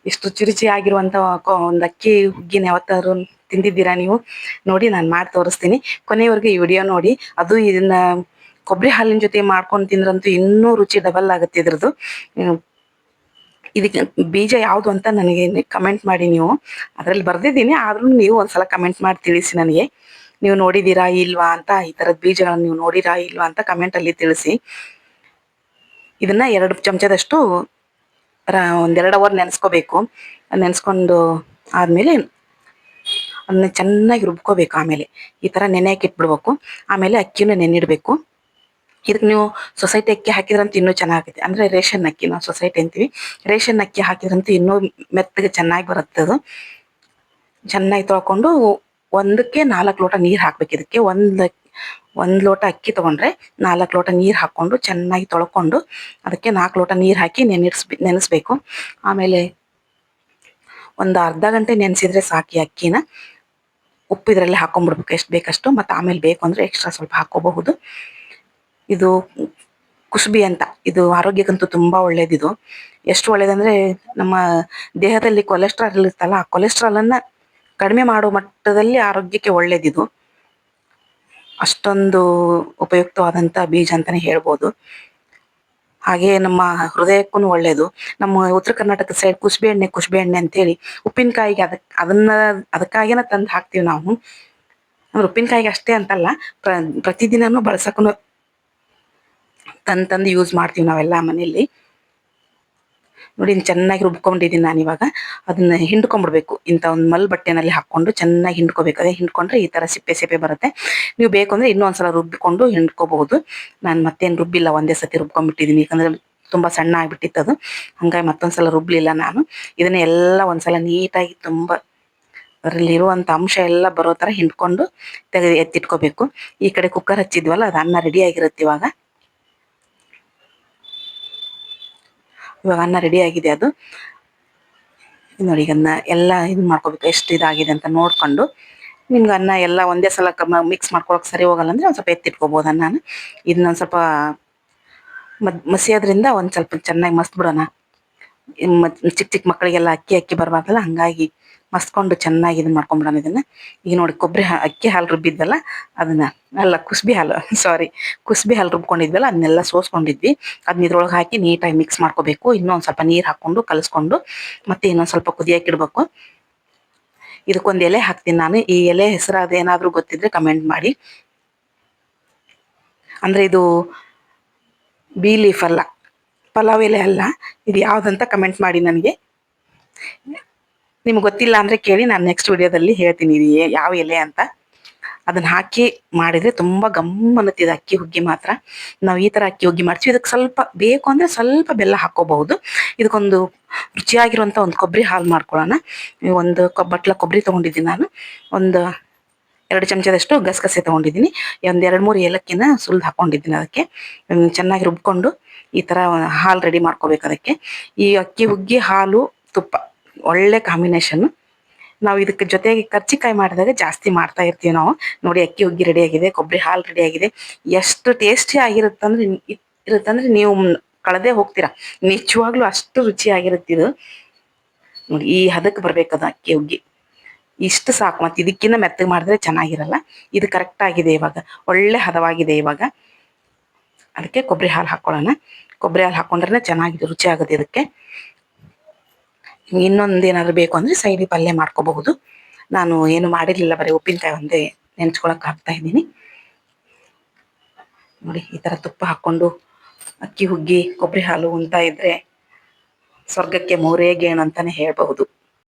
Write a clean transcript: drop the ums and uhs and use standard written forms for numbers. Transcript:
ಇಷ್ಟು ರುಚಿ ರುಚಿಯಾಗಿರುವಂಥ ಒಂದು ಅಕ್ಕಿ ಹುಗ್ಗಿನ ಯಾವತ್ತಾದ್ರು ತಿಂದಿದ್ದೀರಾ ನೀವು? ನೋಡಿ ನಾನು ಮಾಡಿ ತೋರಿಸ್ತೀನಿ. ಕೊನೆಯವರೆಗೂ ಈ ವಿಡಿಯೋ ನೋಡಿ. ಅದು ಇದನ್ನ ಕೊಬ್ಬರಿ ಹಾಲಿನ ಜೊತೆ ಮಾಡ್ಕೊಂಡು ತಿಂದ್ರಂತೂ ಇನ್ನೂ ರುಚಿ ಡಬಲ್ ಆಗುತ್ತೆ ಇದ್ರದ್ದು. ಇದಕ್ಕೆ ಬೀಜ ಯಾವುದು ಅಂತ ನನಗೆ ಕಮೆಂಟ್ ಮಾಡಿ ನೀವು. ಅದರಲ್ಲಿ ಬರ್ದಿದ್ದೀನಿ, ಆದ್ರೂ ನೀವು ಒಂದ್ಸಲ ಕಮೆಂಟ್ ಮಾಡಿ ತಿಳಿಸಿ ನನಗೆ. ನೀವು ನೋಡಿದ್ದೀರಾ ಇಲ್ವಾ ಅಂತ, ಈ ಥರದ ಬೀಜಗಳನ್ನು ನೀವು ನೋಡಿರಾ ಇಲ್ವಾ ಅಂತ ಕಮೆಂಟಲ್ಲಿ ತಿಳಿಸಿ. ಇದನ್ನ 2 ಚಮಚದಷ್ಟು ಒಂದೆರಡು ಅವರ್ ನೆನೆಸ್ಕೋಬೇಕು. ನೆನೆಸ್ಕೊಂಡು ಆದಮೇಲೆ ಅದನ್ನ ಚೆನ್ನಾಗಿ ರುಬ್ಕೋಬೇಕು. ಆಮೇಲೆ ಈ ಥರ ನೆನೆಯಕ್ಕೆ ಇಟ್ಬಿಡ್ಬೇಕು. ಆಮೇಲೆ ಅಕ್ಕಿನ ನೆನಿಡಬೇಕು. ಇದಕ್ಕೆ ನೀವು ಸೊಸೈಟಿ ಅಕ್ಕಿ ಹಾಕಿದ್ರಂತೂ ಇನ್ನೂ ಚೆನ್ನಾಗಿದೆ. ಅಂದರೆ ರೇಷನ್ ಅಕ್ಕಿ, ನಾವು ಸೊಸೈಟಿ ಅಂತೀವಿ. ರೇಷನ್ ಅಕ್ಕಿ ಹಾಕಿದ್ರಂತೂ ಇನ್ನೂ ಮೆತ್ತಗೆ ಚೆನ್ನಾಗಿ ಬರುತ್ತೆ ಅದು. ಚೆನ್ನಾಗಿ ತೊಳ್ಕೊಂಡು 1ಕ್ಕೆ 4 ಲೋಟ ನೀರು ಹಾಕ್ಬೇಕು. ಇದಕ್ಕೆ ಒಂದು ಲೋಟ ಅಕ್ಕಿ ತೊಗೊಂಡ್ರೆ 4 ಲೋಟ ನೀರು ಹಾಕ್ಕೊಂಡು ಚೆನ್ನಾಗಿ ತೊಳ್ಕೊಂಡು ಅದಕ್ಕೆ 4 ಲೋಟ ನೀರು ಹಾಕಿ ನೆನೆಸ್ಬೇಕು. ಆಮೇಲೆ ಒಂದು ಅರ್ಧ ಗಂಟೆ ನೆನೆಸಿದ್ರೆ ಸಾಕಿ ಅಕ್ಕಿನ. ಉಪ್ಪು ಇದರಲ್ಲಿ ಹಾಕೊಂಡ್ಬಿಡ್ಬೇಕು ಎಷ್ಟು ಬೇಕಷ್ಟು. ಮತ್ತು ಆಮೇಲೆ ಬೇಕು ಅಂದರೆ ಎಕ್ಸ್ಟ್ರಾ ಸ್ವಲ್ಪ ಹಾಕೋಬಹುದು. ಇದು ಕುಸುಬಿ ಅಂತ, ಇದು ಆರೋಗ್ಯಕ್ಕಂತೂ ತುಂಬ ಒಳ್ಳೇದಿದು. ಎಷ್ಟು ಒಳ್ಳೇದಂದರೆ ನಮ್ಮ ದೇಹದಲ್ಲಿ ಕೊಲೆಸ್ಟ್ರಾಲ್ ಇರುತ್ತಲ್ಲ, ಆ ಕೊಲೆಸ್ಟ್ರಾಲನ್ನು ಕಡಿಮೆ ಮಾಡೋ ಮಟ್ಟದಲ್ಲಿ ಆರೋಗ್ಯಕ್ಕೆ ಒಳ್ಳೇದಿದು. ಅಷ್ಟೊಂದು ಉಪಯುಕ್ತವಾದಂಥ ಬೀಜ ಅಂತಲೇ ಹೇಳ್ಬೋದು. ಹಾಗೆ ನಮ್ಮ ಹೃದಯಕ್ಕೂ ಒಳ್ಳೇದು. ನಮ್ಮ ಉತ್ತರ ಕರ್ನಾಟಕ ಸೈಡ್ ಕುಸುಬೆ ಎಣ್ಣೆ ಅಂತೇಳಿ ಉಪ್ಪಿನಕಾಯಿಗೆ ಅದಕ್ಕಾಗಿನ ತಂದು ಹಾಕ್ತೀವಿ ನಾವು. ಅಂದ್ರೆ ಉಪ್ಪಿನಕಾಯಿಗೆ ಅಷ್ಟೇ ಅಂತಲ್ಲ, ಪ್ರತಿದಿನನೂ ಬಳಸಕ್ಕೂ ತಂದು ಯೂಸ್ ಮಾಡ್ತೀವಿ ನಾವೆಲ್ಲ ಮನೆಯಲ್ಲಿ. ನೋಡಿ ಚೆನ್ನಾಗಿ ರುಬ್ಕೊಂಡಿದ್ದೀನಿ ನಾನು. ಇವಾಗ ಅದನ್ನ ಹಿಂಡ್ಕೊಂಡ್ಬಿಡ್ಬೇಕು. ಇಂಥ ಒಂದು ಮಲ್ ಬಟ್ಟೆನಲ್ಲಿ ಹಾಕ್ಕೊಂಡು ಚೆನ್ನಾಗಿ ಹಿಂಡ್ಕೋಬೇಕು. ಅದೇ ಹಿಂಡ್ಕೊಂಡ್ರೆ ಈ ಥರ ಸಿಪ್ಪೆ ಬರುತ್ತೆ. ನೀವು ಬೇಕು ಅಂದರೆ ಇನ್ನೂ ಒಂದ್ಸಲ ರುಬ್ಬಿಕೊಂಡು ಹಿಂಡ್ಕೋಬಹುದು. ನಾನು ಮತ್ತೇನು ರುಬ್ಬಿಲ್ಲ, ಒಂದೇ ಸತಿ ರುಬ್ಕೊಂಡ್ಬಿಟ್ಟಿದ್ದೀನಿ. ಯಾಕಂದರೆ ತುಂಬ ಸಣ್ಣ ಆಗಿಬಿಟ್ಟಿತ್ತು ಅದು, ಹಂಗಾಗಿ ಮತ್ತೊಂದ್ಸಲ ರುಬ್ಲಿಲ್ಲ ನಾನು. ಇದನ್ನ ಎಲ್ಲ ಒಂದ್ಸಲ ನೀಟಾಗಿ ತುಂಬ ಅದರಲ್ಲಿರುವಂಥ ಅಂಶ ಎಲ್ಲ ಬರೋ ಥರ ಹಿಂಡ್ಕೊಂಡು ಎತ್ತಿಟ್ಕೋಬೇಕು. ಈ ಕಡೆ ಕುಕ್ಕರ್ ಹಚ್ಚಿದ್ವಲ್ಲ, ಅದು ಅನ್ನ ರೆಡಿ ಆಗಿರುತ್ತೆ. ಇವಾಗ ಅನ್ನ ರೆಡಿ ಆಗಿದೆ. ಅದು ನೋಡಿ, ಈಗ ಎಲ್ಲ ಇದು ಮಾಡ್ಕೋಬೇಕು, ಎಷ್ಟು ಇದಾಗಿದೆ ಅಂತ ನೋಡ್ಕೊಂಡು. ನಿಮ್ಗೆ ಅನ್ನ ಎಲ್ಲ ಒಂದೇ ಸಲ ಮಿಕ್ಸ್ ಮಾಡ್ಕೊಳಕ್ಕೆ ಸರಿ ಹೋಗಲ್ಲ ಅಂದರೆ ಒಂದು ಸ್ವಲ್ಪ ಎತ್ತಿಟ್ಕೋಬೋದು ಅನ್ನನ. ಇದನ್ನೊಂದು ಸ್ವಲ್ಪ ಮಸಿಯೋದ್ರಿಂದ ಒಂದು ಸ್ವಲ್ಪ ಚೆನ್ನಾಗಿ ಮಸ್ತ್ಬಿಡೋಣ. ಚಿಕ್ಕ ಮಕ್ಕಳಿಗೆಲ್ಲ ಅಕ್ಕಿ ಬರಬಾರ್ದಲ್ಲ, ಹಂಗಾಗಿ ಮಸ್ಕೊಂಡು ಚೆನ್ನಾಗಿ ಇದನ್ನ ಮಾಡ್ಕೊಂಬಿಡೋಣ ಇದನ್ನು. ಈಗ ನೋಡಿ, ಅಕ್ಕಿ ಹಾಲು ರುಬ್ಬಿದ್ವಲ್ಲ ಅದನ್ನ, ಅಲ್ಲ ಕುಸುಬಿ ಹಾಲು ರುಬ್ಕೊಂಡಿದ್ವಲ್ಲ ಅದನ್ನೆಲ್ಲ ಸೋಸ್ಕೊಂಡಿದ್ವಿ. ಅದನ್ನ ಇದ್ರೊಳಗೆ ಹಾಕಿ ನೀಟಾಗಿ ಮಿಕ್ಸ್ ಮಾಡ್ಕೋಬೇಕು. ಇನ್ನೊಂದು ಸ್ವಲ್ಪ ನೀರು ಹಾಕ್ಕೊಂಡು ಕಲಿಸ್ಕೊಂಡು ಮತ್ತೆ ಇನ್ನೊಂದು ಸ್ವಲ್ಪ ಕುದಿಯಕ್ಕೆ ಇಡಬೇಕು. ಇದಕ್ಕೊಂದು ಎಲೆ ಹಾಕ್ತೀನಿ ನಾನು. ಈ ಎಲೆ ಹೆಸರು ಅದೇನಾದರೂ ಗೊತ್ತಿದ್ರೆ ಕಮೆಂಟ್ ಮಾಡಿ. ಅಂದರೆ ಇದು ಬೀ ಲೀಫ್ ಅಲ್ಲ, ಪಲಾವ್ ಎಲೆ ಅಲ್ಲ. ಇದು ಯಾವುದಂತ ಕಮೆಂಟ್ ಮಾಡಿ ನನಗೆ. ನಿಮ್ಗೆ ಗೊತ್ತಿಲ್ಲ ಅಂದರೆ ಕೇಳಿ, ನಾನು ನೆಕ್ಸ್ಟ್ ವಿಡಿಯೋದಲ್ಲಿ ಹೇಳ್ತೀನಿ ಇದು ಯಾವ ಎಲೆ ಅಂತ. ಅದನ್ನು ಹಾಕಿ ಮಾಡಿದರೆ ತುಂಬ ಅನ್ನುತ್ತಿದೆ ಅಕ್ಕಿ ಹುಗ್ಗಿ ಮಾತ್ರ. ನಾವು ಈ ಥರ ಅಕ್ಕಿ ಹುಗ್ಗಿ ಮಾಡ್ತೀವಿ. ಇದಕ್ಕೆ ಸ್ವಲ್ಪ ಬೇಕು ಅಂದರೆ ಸ್ವಲ್ಪ ಬೆಲ್ಲ ಹಾಕ್ಕೋಬಹುದು. ಇದಕ್ಕೊಂದು ರುಚಿಯಾಗಿರುವಂಥ ಒಂದು ಕೊಬ್ಬರಿ ಹಾಲು ಮಾಡ್ಕೊಳ್ಳೋಣ. ಒಂದು ಬಟ್ಲ ಕೊಬ್ಬರಿ ತೊಗೊಂಡಿದ್ದೀನಿ ನಾನು. ಒಂದು 2 ಚಮಚದಷ್ಟು ಗಸಗಸೆ ತೊಗೊಂಡಿದ್ದೀನಿ. ಒಂದು 2-3 ಏಲಕ್ಕಿನ ಸುಲಿದು ಹಾಕ್ಕೊಂಡಿದ್ದೀನಿ. ಅದಕ್ಕೆ ಚೆನ್ನಾಗಿ ರುಬ್ಕೊಂಡು ಈ ಥರ ಹಾಲು ರೆಡಿ ಮಾಡ್ಕೋಬೇಕು. ಅದಕ್ಕೆ ಈ ಅಕ್ಕಿ ಹುಗ್ಗಿ ಹಾಲು ತುಪ್ಪ ಒಳ್ಳೆ ಕಾಂಬಿನೇಷನ್ನು. ನಾವು ಇದಕ್ಕೆ ಜೊತೆಗೆ ಕರ್ಚಿಕಾಯಿ ಮಾಡಿದಾಗ ಜಾಸ್ತಿ ಮಾಡ್ತಾ ಇರ್ತೀವಿ ನಾವು. ನೋಡಿ, ಅಕ್ಕಿ ಹುಗ್ಗಿ ರೆಡಿಯಾಗಿದೆ, ಕೊಬ್ಬರಿ ಹಾಲು ರೆಡಿಯಾಗಿದೆ. ಎಷ್ಟು ಟೇಸ್ಟಿ ಇರುತ್ತಂದ್ರೆ ನೀವು ಕಳೆದೇ ಹೋಗ್ತೀರಾ. ನಿಜವಾಗ್ಲೂ ಅಷ್ಟು ರುಚಿಯಾಗಿರುತ್ತಿದ್ದು. ನೋಡಿ, ಈ ಹದಕ್ಕೆ ಬರ್ಬೇಕದು ಅಕ್ಕಿ ಹುಗ್ಗಿ. ಇಷ್ಟು ಸಾಕು. ಮತ್ತು ಇದಕ್ಕಿಂತ ಮೆತ್ತಗೆ ಮಾಡಿದ್ರೆ ಚೆನ್ನಾಗಿರಲ್ಲ. ಇದು ಕರೆಕ್ಟ್ ಆಗಿದೆ ಇವಾಗ, ಒಳ್ಳೆ ಹದವಾಗಿದೆ ಇವಾಗ. ಅದಕ್ಕೆ ಕೊಬ್ಬರಿ ಹಾಲು ಹಾಕ್ಕೊಳ್ಳೋಣ. ಕೊಬ್ಬರಿ ಹಾಲು ಹಾಕ್ಕೊಂಡ್ರೆ ಚೆನ್ನಾಗಿದೆ, ರುಚಿ ಆಗುತ್ತೆ ಇದಕ್ಕೆ. ಇನ್ನೊಂದು ಏನಾದರೂ ಬೇಕು ಅಂದರೆ ಸೈಡಿ ಪಲ್ಯ ಮಾಡ್ಕೋಬಹುದು. ನಾನು ಏನು ಮಾಡಿರಲಿಲ್ಲ, ಬರೀ ಉಪ್ಪಿನಕಾಯಿ ಒಂದೇ ನೆಂಚ್ಕೊಳಕ್ಕೆ ಹಾಕ್ತಾ ಇದ್ದೀನಿ. ನೋಡಿ, ಈ ಥರ ತುಪ್ಪ ಹಾಕ್ಕೊಂಡು ಅಕ್ಕಿ ಹುಗ್ಗಿ ಕೊಬ್ಬರಿ ಹಾಲು ಉಣ್ತಾ ಇದ್ರೆ ಸ್ವರ್ಗಕ್ಕೆ 3 ಗೇಣು ಅಂತಲೇ ಹೇಳ್ಬಹುದು.